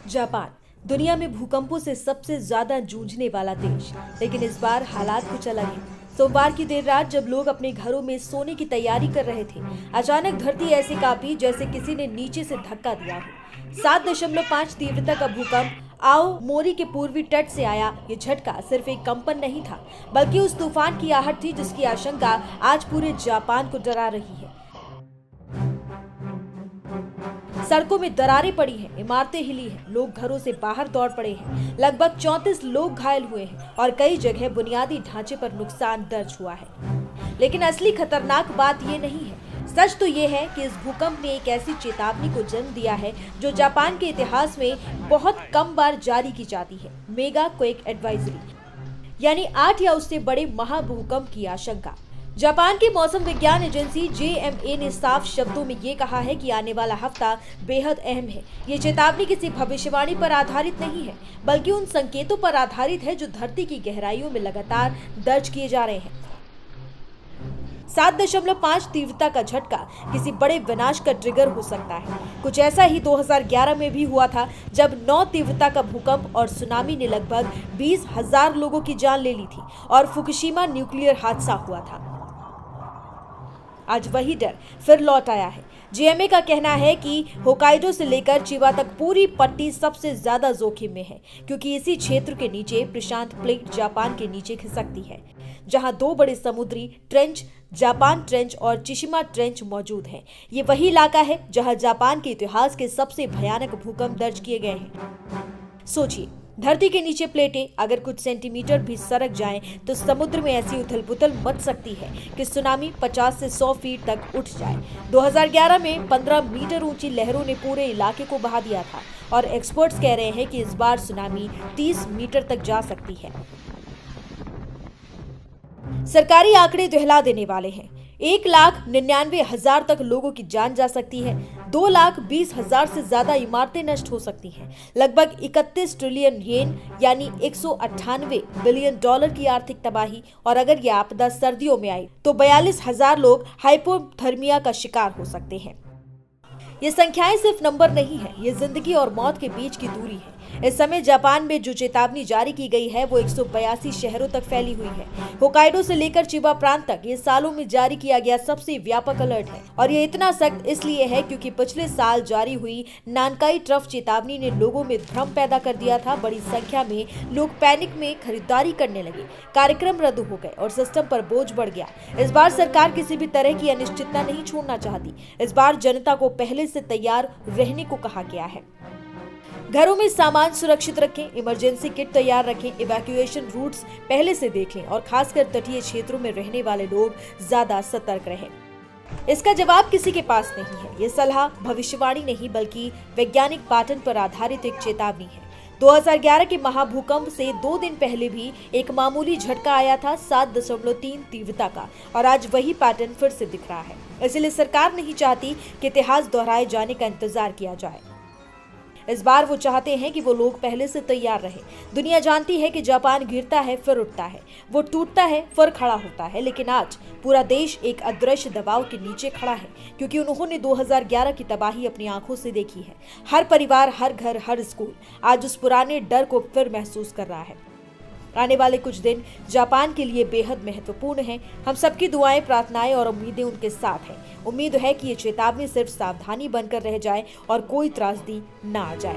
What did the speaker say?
Japan दुनिया में भूकंपों से सबसे ज्यादा जूझने वाला देश, लेकिन इस बार हालात कुछ अलग हैं। सोमवार की देर रात जब लोग अपने घरों में सोने की तैयारी कर रहे थे, अचानक धरती ऐसे कांपी जैसे किसी ने नीचे से धक्का दिया हो। 7.5 तीव्रता का भूकंप आओ मोरी के पूर्वी तट से आया। ये झटका सिर्फ एक कंपन नहीं था, बल्कि उस तूफान की आहट थी जिसकी आशंका आज पूरे जापान को डरा रही है। सड़कों में दरारें पड़ी हैं, इमारतें हिली हैं, लोग घरों से बाहर दौड़ पड़े हैं। लगभग 34 लोग घायल हुए हैं और कई जगह बुनियादी ढांचे पर नुकसान दर्ज हुआ है। लेकिन असली खतरनाक बात ये नहीं है। सच तो ये है कि इस भूकंप ने एक ऐसी चेतावनी को जन्म दिया है जो जापान के इतिहास में बहुत कम बार जारी की जाती है। मेगा क्वेक एडवाइजरी, यानी 8 या उससे बड़े महाभूकंप की आशंका। जापान की मौसम विज्ञान एजेंसी जेएमए ने साफ शब्दों में ये कहा है कि आने वाला हफ्ता बेहद अहम है। ये चेतावनी किसी भविष्यवाणी पर आधारित नहीं है, बल्कि उन संकेतों पर आधारित है जो धरती की गहराइयों में लगातार दर्ज किए जा रहे हैं। 7.5 तीव्रता का झटका किसी बड़े विनाश का ट्रिगर हो सकता है। कुछ ऐसा ही 2011 में भी हुआ था, जब 9 तीव्रता का भूकंप और सुनामी ने लगभग 20,000 लोगों की जान ले ली थी और फुकुशिमा न्यूक्लियर हादसा हुआ था। आज वही डर फिर लौट आया है। जेएमए का कहना है कि होकाइडो से लेकर चिबा तक पूरी पट्टी सबसे ज्यादा जोखिम में है, क्योंकि इसी क्षेत्र के नीचे प्रशांत प्लेट जापान के नीचे खिसकती है, जहां 2 बड़े समुद्री ट्रेंच, जापान ट्रेंच और चिशिमा ट्रेंच मौजूद हैं। ये वही इलाका है जहां जापान के इतिहास के सबसे भयानक भूकंप दर्ज किए गए हैं। सोचिए, धरती के नीचे प्लेटें अगर कुछ सेंटीमीटर भी सरक जाएं, तो समुद्र में ऐसी उथल-पुथल मच सकती है कि सुनामी 50 से 100 फीट तक उठ जाए। 2011 में 15 मीटर ऊंची लहरों ने पूरे इलाके को बहा दिया था और एक्सपर्ट्स कह रहे हैं कि इस बार सुनामी 30 मीटर तक जा सकती है। सरकारी आंकड़े दहला देने वाले हैं। 1,99,000 तक लोगों की जान जा सकती है। 2,20,000 से ज्यादा इमारतें नष्ट हो सकती हैं। लगभग 31 ट्रिलियन येन यानी 198 बिलियन डॉलर की आर्थिक तबाही, और अगर यह आपदा सर्दियों में आई तो 42,000 लोग हाइपोथर्मिया का शिकार हो सकते हैं। ये संख्याएं सिर्फ नंबर नहीं है, ये जिंदगी और मौत के बीच की दूरी है। इस समय जापान में जो चेतावनी जारी की गई है वो 182 शहरों तक फैली हुई है। होकाइडो से लेकर चिबा प्रांत तक ये सालों में जारी किया गया सबसे व्यापक अलर्ट है, और ये इतना सख्त इसलिए है क्योंकि पिछले साल जारी हुई नानकाई ट्रफ चेतावनी ने लोगों में भ्रम पैदा कर दिया था। बड़ी संख्या में लोग पैनिक में खरीदारी करने लगे, कार्यक्रम रद्द हो गए और सिस्टम पर बोझ बढ़ गया। इस बार सरकार किसी भी तरह की अनिश्चितता नहीं छोड़ना चाहती। इस बार जनता को पहले से तैयार रहने को कहा गया है। घरों में सामान सुरक्षित रखें, इमरजेंसी किट तैयार रखें, इवैक्यूएशन रूट्स पहले से देख लें और खासकर तटीय क्षेत्रों में रहने वाले लोग ज्यादा सतर्क रहें। इसका जवाब किसी के पास नहीं है। ये सलाह भविष्यवाणी नहीं, बल्कि वैज्ञानिक पैटर्न पर आधारित एक चेतावनी है। 2011 के महाभूकंप से 2 दिन पहले भी एक मामूली झटका आया था 7.3 तीव्रता का, और आज वही पैटर्न फिर से दिख रहा है। इसलिए सरकार नहीं चाहती कि इतिहास दोहराए जाने का इंतजार किया जाए। इस बार वो चाहते हैं कि वो लोग पहले से तैयार रहे। दुनिया जानती है कि जापान गिरता है फिर उठता है, वो टूटता है फिर खड़ा होता है, लेकिन आज पूरा देश एक अदृश्य दबाव के नीचे खड़ा है, क्योंकि उन्होंने 2011 की तबाही अपनी आंखों से देखी है। हर परिवार, हर घर, हर स्कूल आज उस पुराने डर को फिर महसूस कर रहा है। आने वाले कुछ दिन जापान के लिए बेहद महत्वपूर्ण हैं। हम सबकी दुआएं, प्रार्थनाएं और उम्मीदें उनके साथ हैं। उम्मीद है कि ये चेतावनी सिर्फ सावधानी बनकर रह जाए और कोई त्रासदी ना आ जाए।